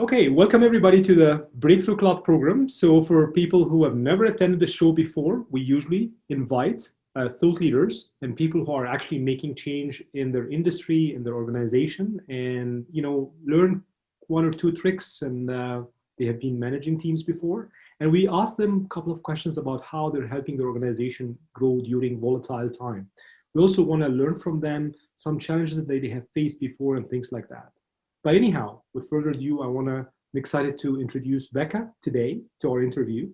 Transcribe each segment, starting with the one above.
Okay, welcome everybody to the Breakthrough Cloud program. So for people who have never attended the show before, we usually invite thought leaders and people who are actually making change in their industry, in their organization, and learn one or two tricks. And they have been managing teams before. And we ask them a couple of questions about how they're helping their organization grow during volatile time. We also want to learn from them some challenges that they have faced before and things like that. But anyhow, with further ado, I'm excited to introduce Becca today to our interview.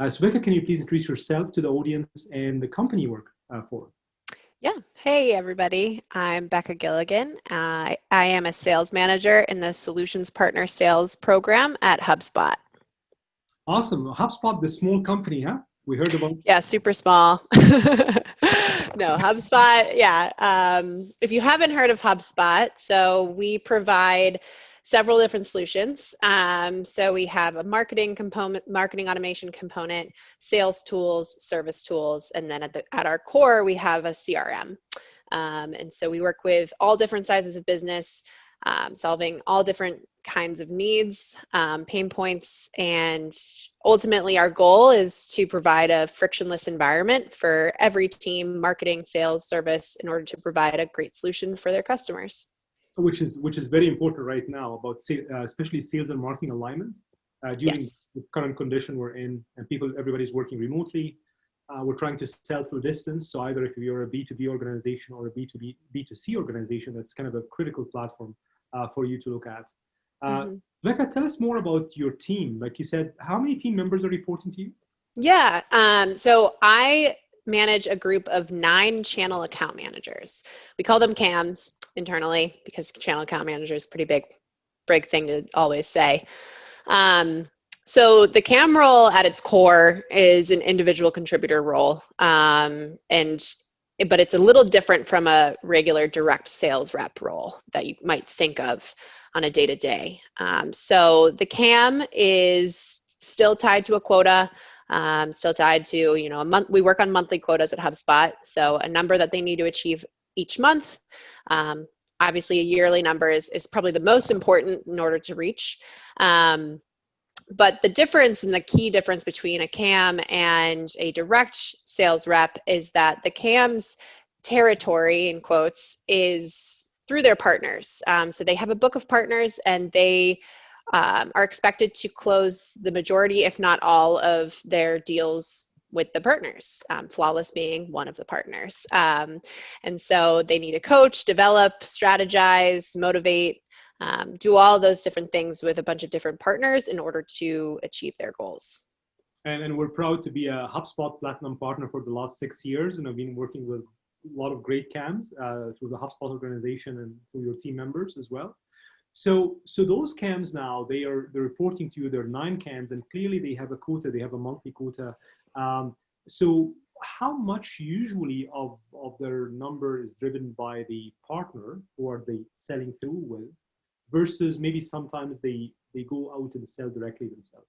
So Becca, can you please introduce yourself to the audience and the company you work for? Yeah. Hey, everybody. I'm Becca Gilligan. I am a sales manager in the Solutions Partner Sales program at HubSpot. Awesome. HubSpot, the small company, huh? We heard about. Yeah, super small. No, HubSpot, yeah. If you haven't heard of HubSpot, so we provide several different solutions. So we have a marketing component, marketing automation component, sales tools, service tools, and then at our core, we have a CRM. And so we work with all different sizes of business, solving all different kinds of needs, pain points, and ultimately our goal is to provide a frictionless environment for every team, marketing, sales, service, in order to provide a great solution for their customers. Which is very important right now about especially sales and marketing alignment during the current condition we're in, and everybody's working remotely. We're trying to sell through distance. So either if you're a B2B organization or a B2C organization, that's kind of a critical platform for you to look at. Becca, tell us more about your team. Like you said, how many team members are reporting to you? Yeah, so I manage a group of 9 channel account managers. We call them CAMs internally because channel account manager is a pretty big thing to always say. So the CAM role at its core is an individual contributor role, but it's a little different from a regular direct sales rep role that you might think of on a day-to-day. So the CAM is still tied to a quota, still tied to a month. We work on monthly quotas at HubSpot, so a number that they need to achieve each month. Obviously, a yearly number is probably the most important in order to reach. But the difference and the key difference between a CAM and a direct sales rep is that the CAM's territory, in quotes, is through their partners. So they have a book of partners, and they are expected to close the majority, if not all, of their deals with the partners, Flawless being one of the partners. And so they need to coach, develop, strategize, motivate, do all those different things with a bunch of different partners in order to achieve their goals. And we're proud to be a HubSpot Platinum partner for the last 6 years, and I've been working with a lot of great CAMs through the HubSpot organization and through your team members as well. So those CAMs now, they're reporting to you. There are 9 CAMs, and clearly they have a quota. They have a monthly quota. So how much usually of their number is driven by the partner who are they selling through with, versus maybe sometimes they go out and sell directly themselves?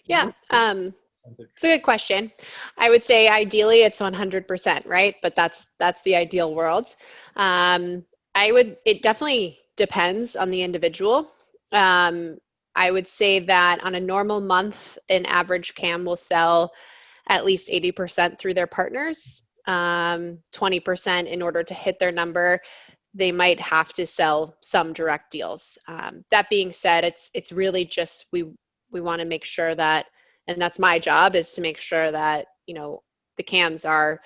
Yeah, it's a good question. I would say ideally it's 100%, right? But that's the ideal world. It definitely depends on the individual. I would say that on a normal month, an average CAM will sell at least 80% through their partners, 20% in order to hit their number. They might have to sell some direct deals. That being said, it's really just we want to make sure that, and that's my job, is to make sure that the CAMs are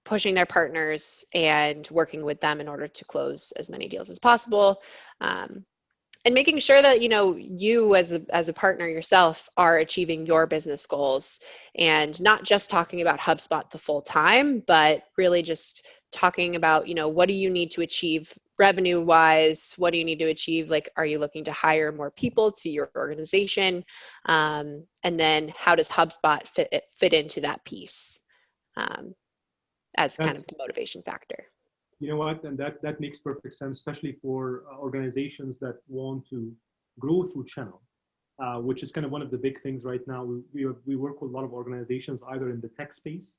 pushing their partners and working with them in order to close as many deals as possible, and making sure that you as a partner yourself are achieving your business goals, and not just talking about HubSpot the full time, but really just talking about what do you need to achieve revenue wise, what do you need to achieve, like are you looking to hire more people to your organization, and then how does HubSpot fit into that piece as kind of the motivation factor. You know what, and that makes perfect sense, especially for organizations that want to grow through channel, which is kind of one of the big things right now. We work with a lot of organizations either in the tech space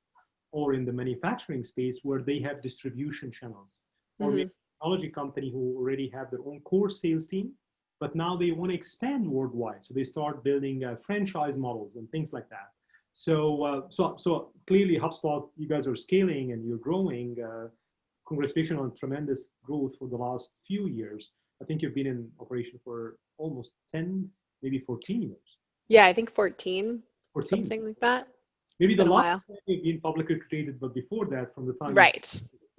or in the manufacturing space where they have distribution channels, or maybe a technology company who already have their own core sales team, but now they want to expand worldwide. So they start building franchise models and things like that. So clearly HubSpot, you guys are scaling and you're growing. Congratulations on tremendous growth for the last few years. I think you've been in operation for almost 10, maybe 14 years. Yeah, I think 14, 14. something like that. Maybe the Been a last while. time you've been publicly traded, but before that, from the time Right.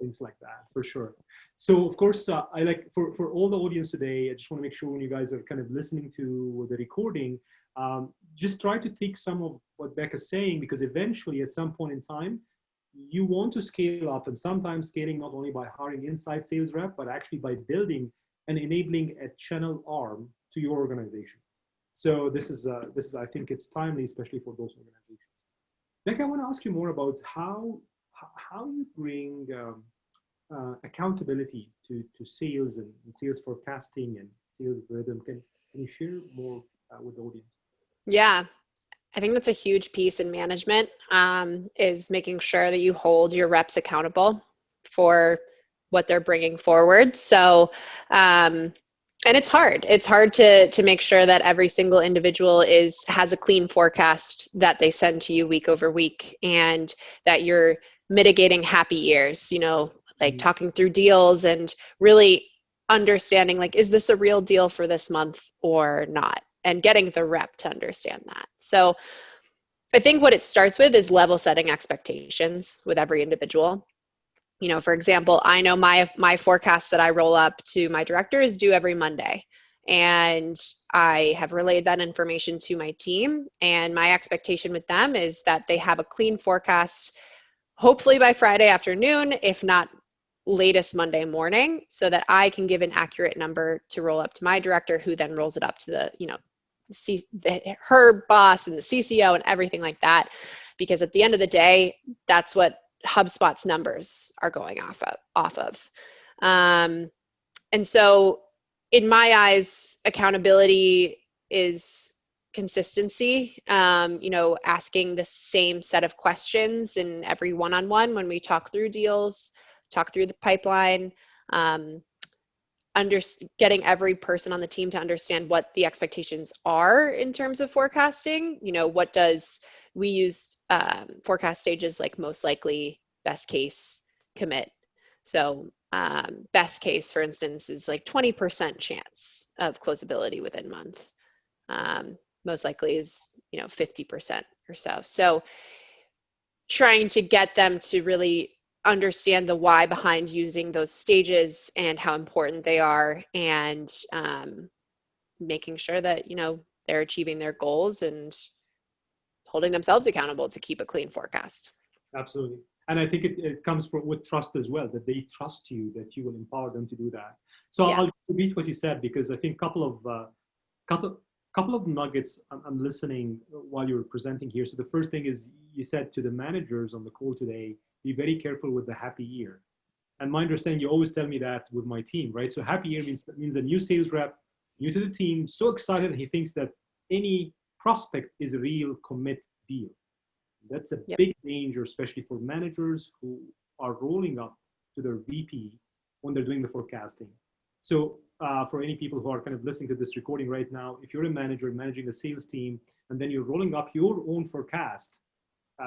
things like that, for sure. So of course, I like for all the audience today, I just want to make sure when you guys are kind of listening to the recording, just try to take some of what Becca's saying, because eventually at some point in time, you want to scale up, and sometimes scaling not only by hiring inside sales rep, but actually by building and enabling a channel arm to your organization. So this is I think it's timely, especially for those organizations. Becca, I want to ask you more about how you bring accountability to sales and sales forecasting and sales rhythm. Can you share more with the audience? Yeah, I think that's a huge piece in management, is making sure that you hold your reps accountable for what they're bringing forward. So, and it's hard. It's hard to make sure that every single individual has a clean forecast that they send to you week over week, and that you're mitigating happy years, like talking through deals and really understanding, like, is this a real deal for this month or not? And getting the rep to understand that. So I think what it starts with is level setting expectations with every individual. For example, I know my forecast that I roll up to my director is due every Monday. And I have relayed that information to my team. And my expectation with them is that they have a clean forecast, hopefully by Friday afternoon, if not latest Monday morning, so that I can give an accurate number to roll up to my director, who then rolls it up to her boss and the CCO and everything like that. Because at the end of the day, that's what HubSpot's numbers are going off of. And so in my eyes, accountability is consistency, asking the same set of questions in every one-on-one when we talk through deals, talk through the pipeline, getting every person on the team to understand what the expectations are in terms of forecasting. We use forecast stages like most likely, best case, commit. So best case, for instance, is like 20% chance of closability within month. Most likely is 50% or so. So trying to get them to really understand the why behind using those stages and how important they are, and making sure that they're achieving their goals and holding themselves accountable to keep a clean forecast. Absolutely. And I think it comes with trust as well, that they trust you, that you will empower them to do that. So yeah. I'll repeat what you said, because I think couple of nuggets I'm listening while you were presenting here. So the first thing is, you said to the managers on the call today, be very careful with the happy year. And my understanding, you always tell me that with my team, right? So happy year means a new sales rep, new to the team, so excited that he thinks that any prospect is a real commit deal. That's a big danger, especially for managers who are rolling up to their VP when they're doing the forecasting. So for any people who are kind of listening to this recording right now, if you're a manager managing a sales team, and then you're rolling up your own forecast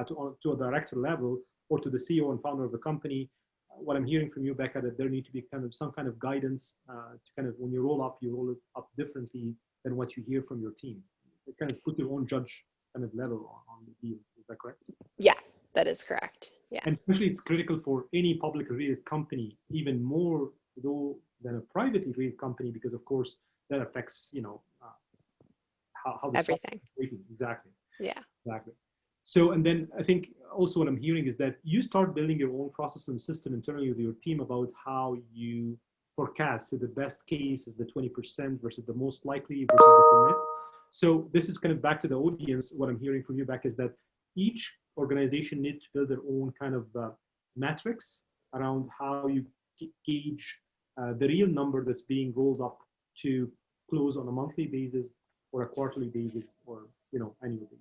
to a director level, or to the CEO and founder of the company, what I'm hearing from you, Becca, that there need to be some kind of guidance to kind of, when you roll it up differently than what you hear from your team. You kind of put your own judge kind of level on the deal. Is that correct? Yeah, that is correct. Yeah. And especially it's critical for any publicly rated company, even more though than a privately rated company, because of course that affects, how the everything. Rating. Exactly. Yeah. Exactly. So, and then I think also what I'm hearing is that you start building your own process and system internally with your team about how you forecast. So the best case is the 20% versus the most likely versus the commit. So this is kind of back to the audience. What I'm hearing from you back is that each organization needs to build their own kind of metrics around how you gauge the real number that's being rolled up to close on a monthly basis or a quarterly basis or annually.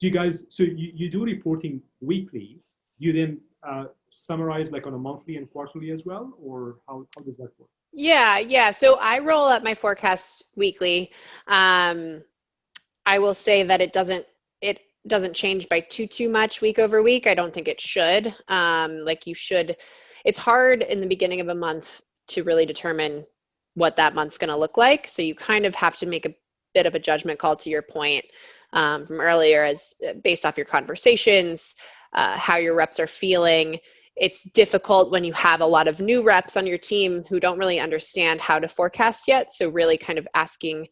Do you guys, so you do reporting weekly, you then summarize like on a monthly and quarterly as well, or how does that work? Yeah. So I roll up my forecast weekly. I will say that it doesn't change by too much week over week. I don't think it should. Like you should. It's hard in the beginning of a month to really determine what that month's going to look like. So you kind of have to make a bit of a judgment call, to your point from earlier, as based off your conversations, how your reps are feeling. It's difficult when you have a lot of new reps on your team who don't really understand how to forecast yet. So really kind of asking,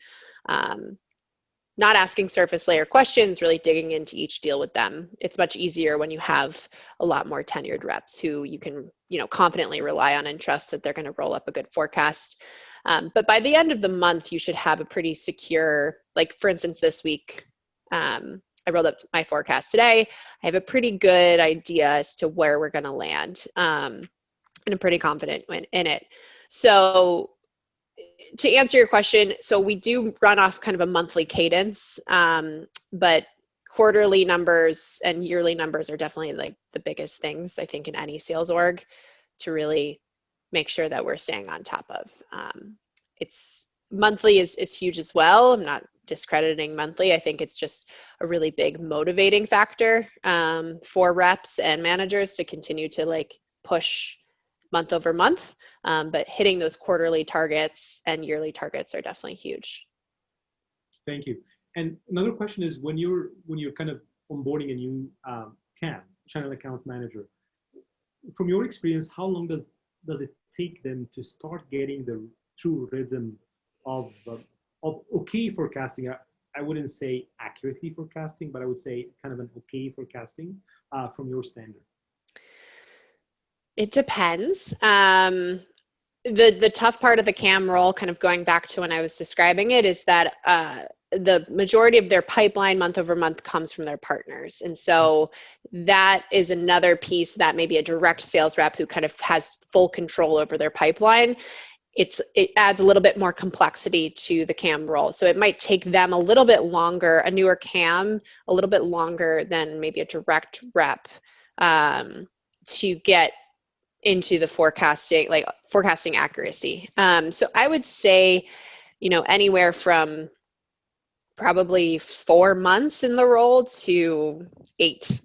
not asking surface layer questions, really digging into each deal with them. It's much easier when you have a lot more tenured reps who you can, confidently rely on and trust that they're going to roll up a good forecast. But by the end of the month, you should have a pretty secure, like for instance, this week, I rolled up my forecast today. I have a pretty good idea as to where we're going to land. And I'm pretty confident in it. So to answer your question, so we do run off kind of a monthly cadence, but quarterly numbers and yearly numbers are definitely like the biggest things, I think, in any sales org to really make sure that we're staying on top of. It's monthly is huge as well. I'm not discrediting monthly. I think it's just a really big motivating factor for reps and managers to continue to like push month over month. But hitting those quarterly targets and yearly targets are definitely huge. Thank you. And another question is, when you're kind of onboarding a new channel account manager, from your experience, how long does it take them to start getting the true rhythm of okay forecasting? I wouldn't say accurately forecasting, but I would say kind of an okay forecasting from your standard. It depends. The tough part of the CAM role, kind of going back to when I was describing it, is that the majority of their pipeline month over month comes from their partners. And so that is another piece that maybe a direct sales rep who kind of has full control over their pipeline, it adds a little bit more complexity to the CAM role. So it might take them a little bit longer, a newer CAM, a little bit longer than maybe a direct rep to get into the forecasting accuracy. So I would say, anywhere from probably 4 months in the role to 8,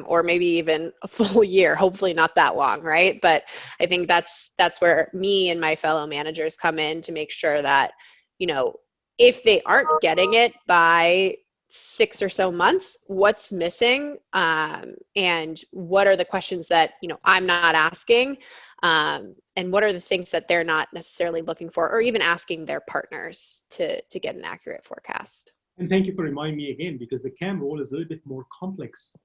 or maybe even a full year, hopefully not that long, right? But I think that's where me and my fellow managers come in to make sure that, if they aren't getting it by 6 or so months, what's missing, and what are the questions that I'm not asking, and what are the things that they're not necessarily looking for, or even asking their partners to get an accurate forecast. And thank you for reminding me again, because the CAM role is a little bit more complex,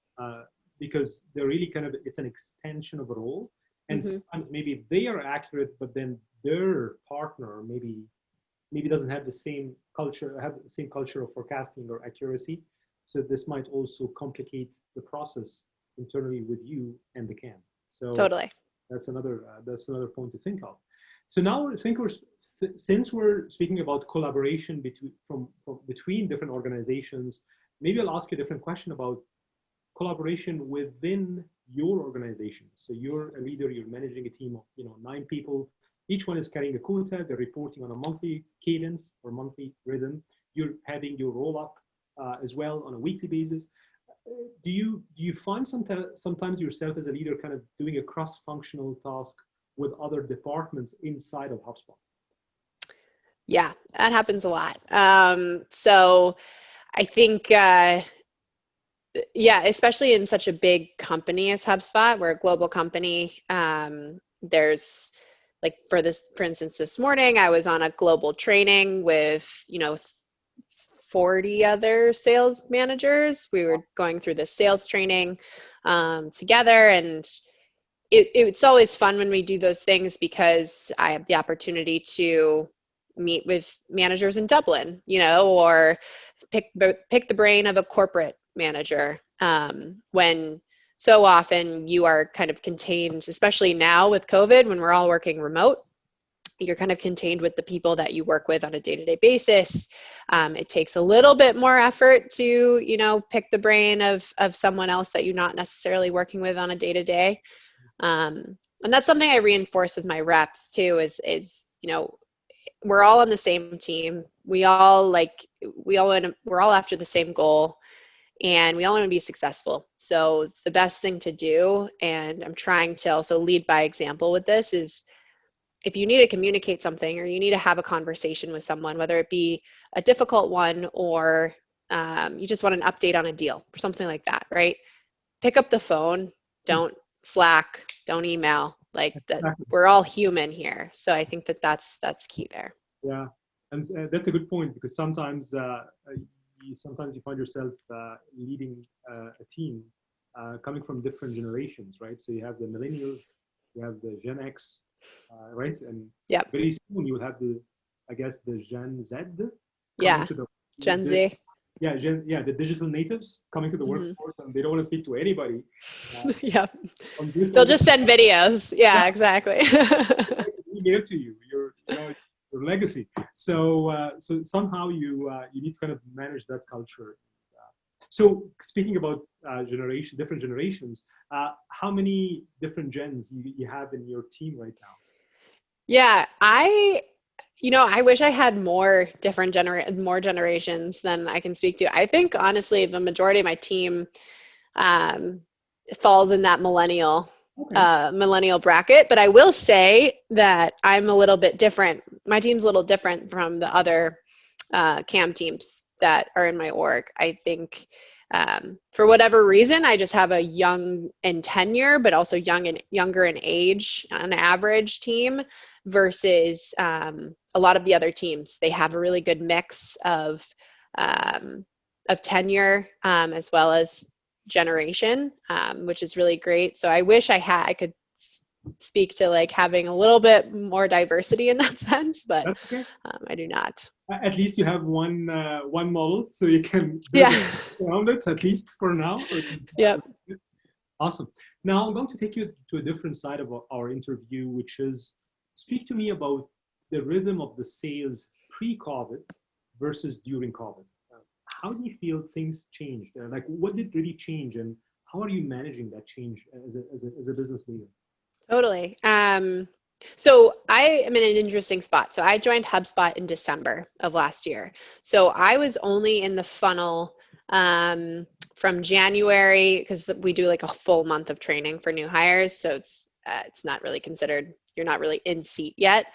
because they're really it's an extension of a role, and sometimes maybe they are accurate, but then their partner maybe doesn't have the same culture of forecasting or accuracy. So this might also complicate the process internally with you and the CAM. So totally, that's another point to think of. So now since we're speaking about collaboration between different organizations, maybe I'll ask you a different question about collaboration within your organization. So you're a leader, you're managing a team of 9 people. Each one is carrying a quota. They're reporting on a monthly cadence or monthly rhythm. You're having your roll up as well on a weekly basis. Do you find sometimes yourself as a leader kind of doing a cross-functional task with other departments inside of HubSpot? Yeah, that happens a lot. So I think, especially in such a big company as HubSpot, we're a global company. There's like for instance, this morning I was on a global training with 40 other sales managers. We were going through this sales training together, and it's always fun when we do those things because I have the opportunity to meet with managers in Dublin, or pick the brain of a corporate manager, when so often you are kind of contained, especially now with COVID, when we're all working remote, you're kind of contained with the people that you work with on a day-to-day basis. It takes a little bit more effort to, pick the brain of someone else that you're not necessarily working with on a day-to-day. And that's something I reinforce with my reps too, is we're all on the same team. We're all after the same goal, and we all want to be successful. So the best thing to do, and I'm trying to also lead by example with this, is if you need to communicate something or you need to have a conversation with someone, whether it be a difficult one or you just want an update on a deal or something like that, right? Pick up the phone, don't Slack, don't email, like that. Exactly. We're all human here. So I think that's key there. Yeah, and that's a good point, because sometimes you find yourself leading a team coming from different generations, right? So you have the millennials, you have the Gen X, right? And Yep. very soon you will have I guess, the Gen Z coming Yeah. to Gen Z. The digital natives coming to the workforce, and they don't want to speak to anybody. Yeah. On this, They'll just send videos. Yeah, exactly. email to you, your legacy. So somehow you need to kind of manage that culture. So speaking about different generations, how many different gens you have in your team right now? Yeah, I wish I had more more generations than I can speak to. I think honestly, the majority of my team falls in that millennial bracket. But I will say that I'm a little bit different. My team's a little different from the other CAM teams that are in my org. I think for whatever reason, I just have a young in tenure, but also younger in age on average team versus a lot of the other teams. They have a really good mix of tenure as well as generation, which is really great. So I wish I could speak to like having a little bit more diversity in that sense, but okay. I do not. At least you have one model, so you can build around it, at least for now. Yep. Awesome. Now I'm going to take you to a different side of our interview, which is speak to me about the rhythm of the sales pre-COVID versus during COVID. How do you feel things changed? Like, what did really change, and how are you managing that change as a business leader? Totally. So I am in an interesting spot. So I joined HubSpot in December of last year. So I was only in the funnel from January, because we do like a full month of training for new hires. So it's not really considered, you're not really in seat yet.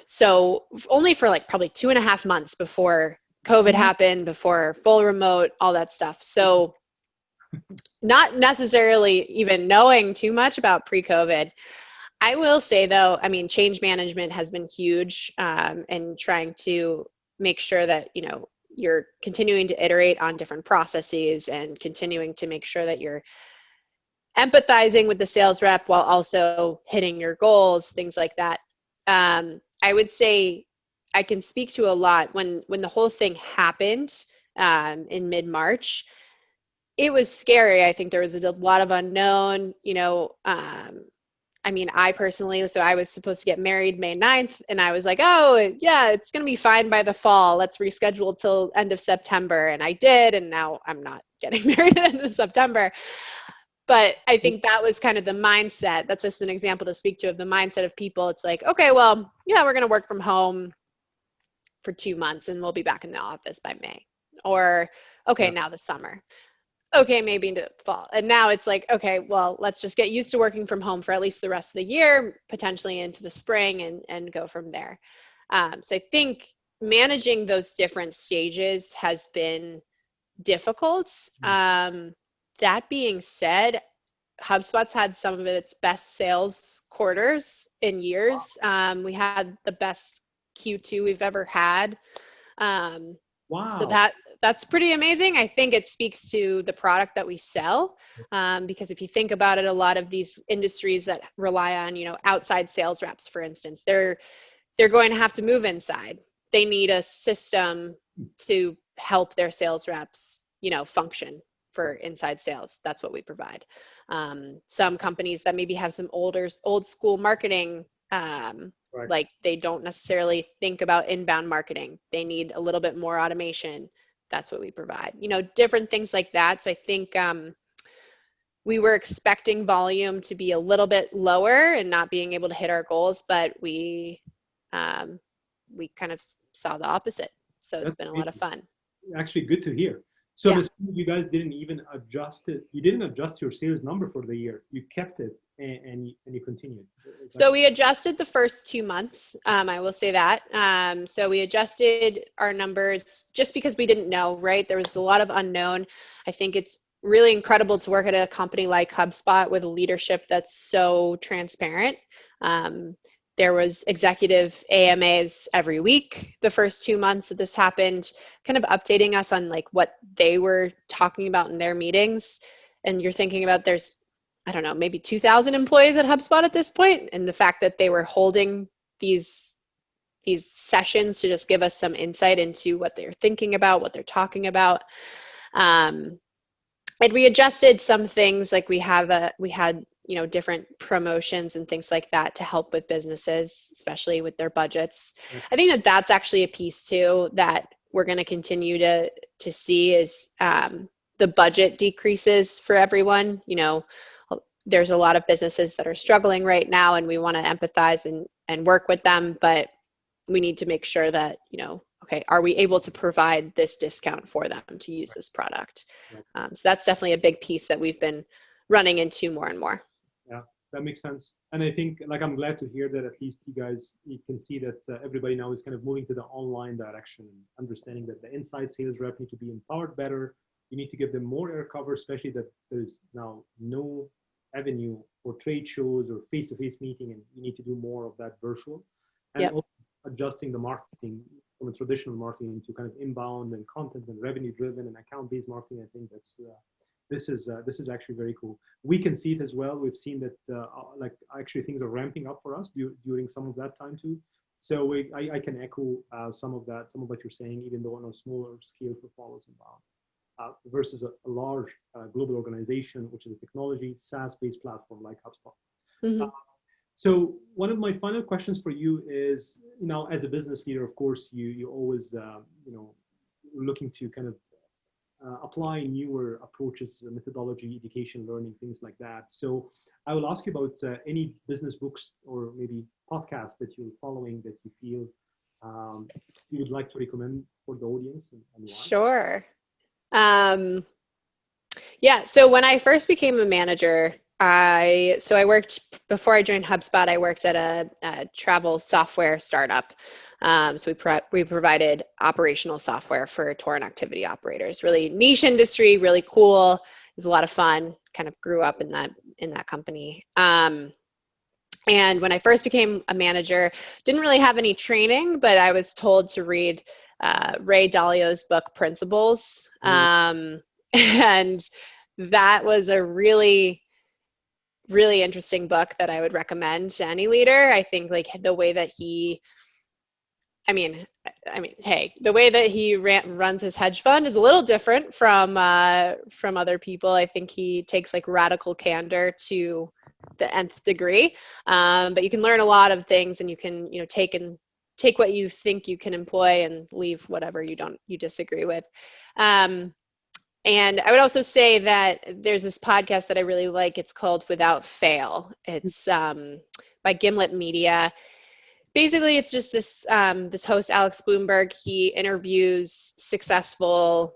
So only for like probably 2.5 months before COVID happened, before full remote, all that stuff. So not necessarily even knowing too much about pre-COVID. I will say though, I mean, change management has been huge, and trying to make sure that, you're continuing to iterate on different processes and continuing to make sure that you're empathizing with the sales rep while also hitting your goals, things like that. I would say I can speak to a lot when the whole thing happened in mid-March. It was scary. I think there was a lot of unknown, I mean, I personally, so I was supposed to get married May 9th, and I was like, oh, yeah, it's going to be fine by the fall. Let's reschedule till end of September. And I did, and now I'm not getting married at the end of September. But I think that was kind of the mindset. That's just an example to speak to of the mindset of people. It's like, okay, well, yeah, we're going to work from home for 2 months, and we'll be back in the office by May. Or, okay, now the summer. Okay, maybe into fall. And now it's like, okay, well, let's just get used to working from home for at least the rest of the year, potentially into the spring, and go from there. So I think managing those different stages has been difficult. That being said, HubSpot's had some of its best sales quarters in years. We had the best Q2 we've ever had. So that's pretty amazing. I think it speaks to the product that we sell, because if you think about it, a lot of these industries that rely on, outside sales reps, for instance, they're going to have to move inside. They need a system to help their sales reps, function for inside sales. That's what we provide. Some companies that maybe have some old school marketing, like they don't necessarily think about inbound marketing. They need a little bit more automation. That's what we provide, different things like that. So I think we were expecting volume to be a little bit lower and not being able to hit our goals, but we we kind of saw the opposite. So it's That's been a lot of amazing. fun. Actually good to hear. So I'm Yeah. assuming you guys didn't even adjust it. You didn't adjust your sales number for the year. You kept it and you continued. Is that So we adjusted the first 2 months. I will say that. So we adjusted our numbers just because we didn't know, right? There was a lot of unknown. I think it's really incredible to work at a company like HubSpot with a leadership that's so transparent. There was executive AMAs every week the first 2 months that this happened, kind of updating us on like what they were talking about in their meetings. And you're thinking about there's, I don't know, maybe 2,000 employees at HubSpot at this point, and the fact that they were holding these sessions to just give us some insight into what they're thinking about, what they're talking about. And we adjusted some things, like we had different promotions and things like that to help with businesses, especially with their budgets. I think that that's actually a piece too that we're going to continue to see is the budget decreases for everyone. There's a lot of businesses that are struggling right now, and we want to empathize and work with them, but we need to make sure that, okay, are we able to provide this discount for them to use this product? So that's definitely a big piece that we've been running into more and more. Yeah, that makes sense. And I think, like, I'm glad to hear that at least you can see that everybody now is kind of moving to the online direction, understanding that the inside sales rep need to be empowered better. You need to give them more air cover, especially that there's now no avenue for trade shows or face-to-face meeting, and you need to do more of that virtual. And Yep. also adjusting the marketing from a traditional marketing to kind of inbound and content and revenue-driven and account-based marketing. I think this is actually very cool. We can see it as well. We've seen that like actually things are ramping up for us during some of that time too. So I can echo some of what you're saying, even though on a smaller scale for Follows Inbound. Versus a large global organization, which is a technology SaaS-based platform like HubSpot. Mm-hmm. So one of my final questions for you is, as a business leader, of course, you always, looking to kind of apply newer approaches, methodology, education, learning, things like that. So I will ask you about any business books or maybe podcasts that you're following that you feel you would like to recommend for the audience and why. Sure. Yeah. So when I first became a manager, I worked, before I joined HubSpot, I worked at a travel software startup. So we provided operational software for tour and activity operators. Really niche industry, really cool. It was a lot of fun. Kind of grew up in that company. And when I first became a manager, didn't really have any training, but I was told to read Ray Dalio's book Principles. And that was a really, really interesting book that I would recommend to any leader. I think like the way that he, hey, the way that he runs his hedge fund is a little different from other people. I think he takes like radical candor to the nth degree, but you can learn a lot of things, and you can take what you think you can employ and leave whatever you disagree with. And I would also say that there's this podcast that I really like. It's called Without Fail. It's by Gimlet Media. Basically, it's just this host, Alex Bloomberg. He interviews successful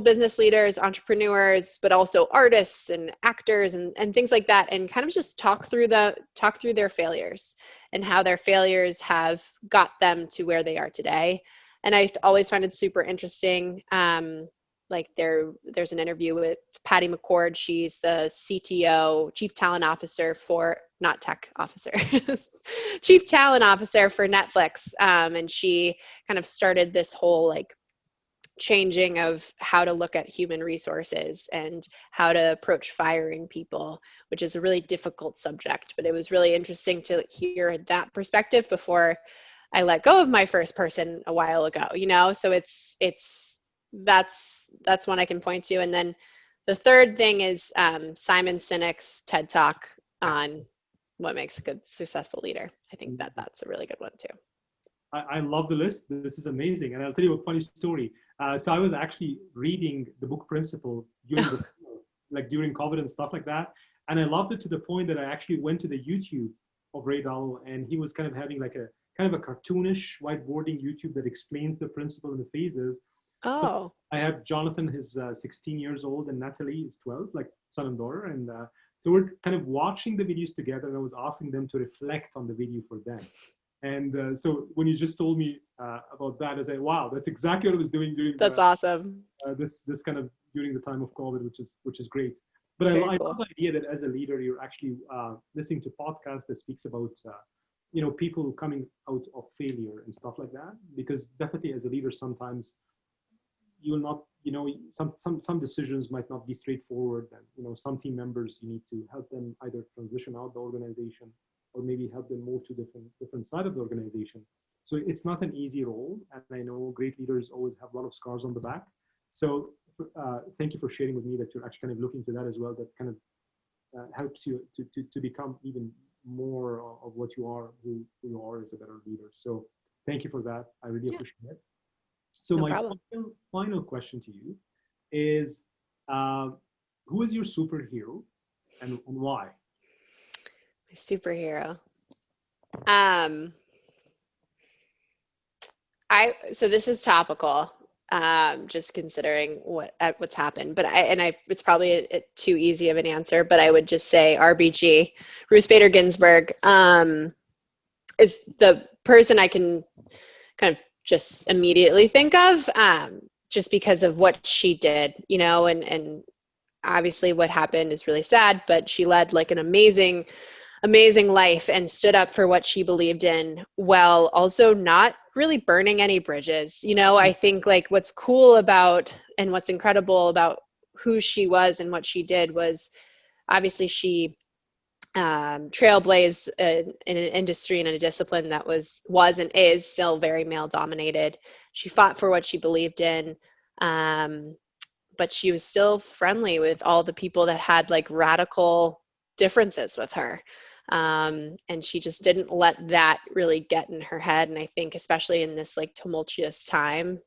business leaders, entrepreneurs, but also artists and actors and things like that, and kind of just talk through their failures and how their failures have got them to where they are today. And I always find it super interesting. Like there's an interview with Patty McCord. She's the CTO, Chief Talent Officer for, not tech officer, Chief Talent Officer for Netflix. And she kind of started this whole like changing of how to look at human resources and how to approach firing people, which is a really difficult subject. But it was really interesting to hear that perspective before I let go of my first person a while ago, So that's one I can point to. And then the third thing is Simon Sinek's TED Talk on what makes a good, successful leader. I think that's a really good one too. I love the list. This is amazing. And I'll tell you a funny story. So I was actually reading the book Principle during COVID and stuff like that. And I loved it to the point that I actually went to the YouTube of Ray Dalio, and he was kind of having like a kind of a cartoonish whiteboarding YouTube that explains the principle and the phases. So Oh, I have Jonathan, who's 16 years old, and Natalie is 12, like son and daughter. And so we're kind of watching the videos together, and I was asking them to reflect on the video for them. And so when you just told me about that, I said, wow, that's exactly what I was doing during that's the awesome. this kind of during the time of COVID, which is great. But Very I love cool. the idea that as a leader, you're actually listening to podcasts that speaks about people coming out of failure and stuff like that. Because definitely as a leader, sometimes you will not, some decisions might not be straightforward, and some team members, you need to help them either transition out the organization or maybe help them move to different side of the organization. So it's not an easy role, and I know great leaders always have a lot of scars on the back. So thank you for sharing with me that you're actually kind of looking to that as well. That kind of helps you to become even more of what you are, who you are as a better leader. So thank you for that. I really Yeah, appreciate it. So no my problem. final question to you is, uh, who is your superhero and why? My superhero. Um, so this is topical, just considering what's happened. But it's probably too easy of an answer. But I would just say RBG, Ruth Bader Ginsburg, is the person I can kind of just immediately think of, just because of what she did, and obviously what happened is really sad. But she led like an amazing life and stood up for what she believed in, while also not really burning any bridges. I think like what's cool about and what's incredible about who she was and what she did was obviously she trailblazed in an industry and in a discipline that was and is still very male dominated. She fought for what she believed in. But she was still friendly with all the people that had like radical differences with her. And she just didn't let that really get in her head. And I think especially in this like tumultuous time,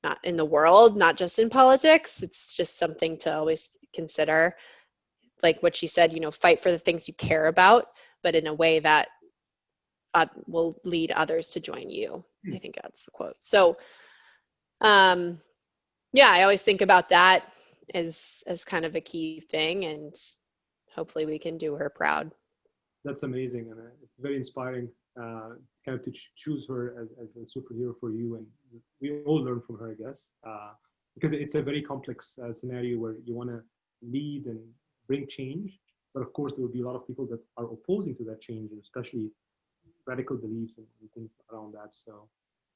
not in the world, not just in politics, it's just something to always consider. Like what she said, fight for the things you care about, but in a way that will lead others to join you. I think that's the quote. So, yeah, I always think about that as kind of a key thing, and hopefully we can do her proud. That's amazing, and it's very inspiring. It's kind of to choose her as a superhero for you, and we all learn from her, I guess, because it's a very complex scenario where you want to lead and bring change, but of course there will be a lot of people that are opposing to that change, especially radical beliefs and things around that. So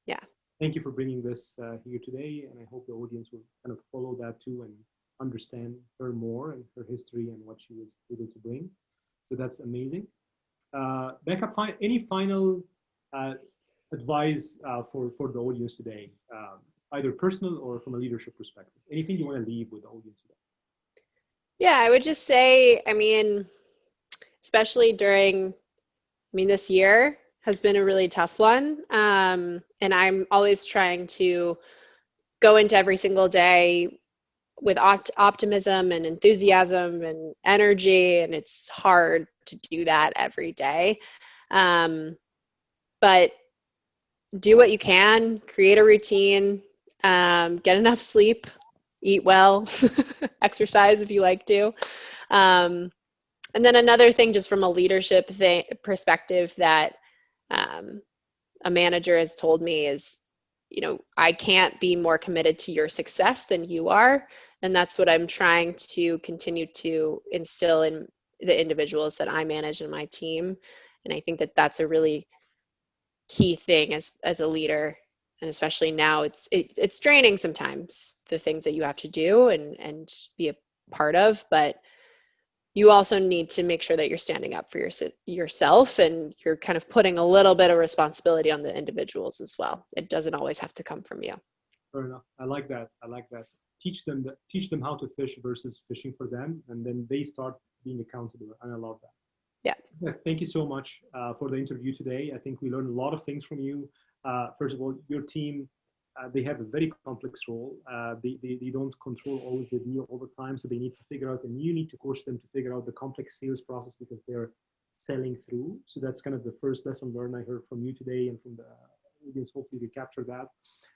Yeah. thank you for bringing this here today, and I hope the audience will kind of follow that too and understand her more and her history and what she was able to bring. So that's amazing. Becca, any final uh, advice for the audience today, either personal or from a leadership perspective? Anything you want to leave with the audience today? Yeah, I would just say, especially during, this year has been a really tough one. And I'm always trying to go into every single day with optimism and enthusiasm and energy. And it's hard to do that every day. But do what you can, create a routine, get enough sleep, eat well, exercise if you like to. And then another thing, just from a leadership perspective, that a manager has told me is, I can't be more committed to your success than you are. And that's what I'm trying to continue to instill in the individuals that I manage in my team. And I think that that's a really key thing as a leader. And especially now, it's draining sometimes, the things that you have to do and be a part of, but you also need to make sure that you're standing up for yourself, and you're kind of putting a little bit of responsibility on the individuals as well. It doesn't always have to come from you. Fair enough. I like that. I like that. Teach them how to fish versus fishing for them, and then they start being accountable. And I love that. Yeah. Yeah, thank you so much for the interview today. I think we learned a lot of things from you. First of all, your team, they have a very complex role. They don't control always the deal all the time, so they need to figure out, and you need to coach them to figure out the complex sales process, because they're selling through. So that's kind of the first lesson learned I heard from you today and from the audience. Hopefully we capture that.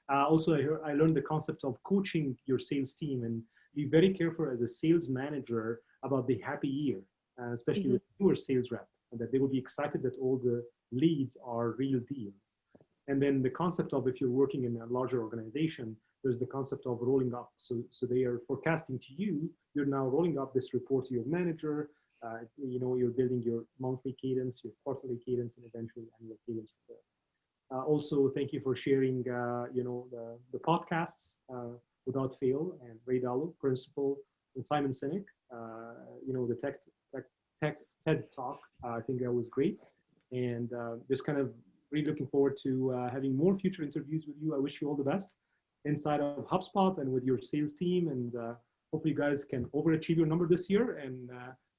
Also, I learned the concept of coaching your sales team and be very careful as a sales manager about the happy year, especially with newer sales rep, and that they will be excited that all the leads are real deals. And then the concept of, if you're working in a larger organization, there's the concept of rolling up. So they are forecasting to you, you're now rolling up this report to your manager. You're building your monthly cadence, your quarterly cadence, and eventually annual cadence. Also, thank you for sharing, the podcasts, Without Fail, and Ray Dalio, Principal, and Simon Sinek, the tech TED Talk. I think that was great. And just kind of really looking forward to having more future interviews with you. I wish you all the best inside of HubSpot and with your sales team. And hopefully you guys can overachieve your number this year. And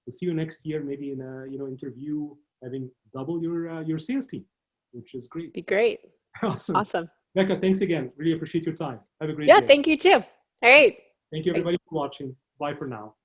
we'll see you next year, maybe in a interview, having double your sales team, which is great. Be great. Awesome. Becca, thanks again. Really appreciate your time. Have a great day. Yeah, thank you too. All right. Thank you everybody for watching. Bye for now.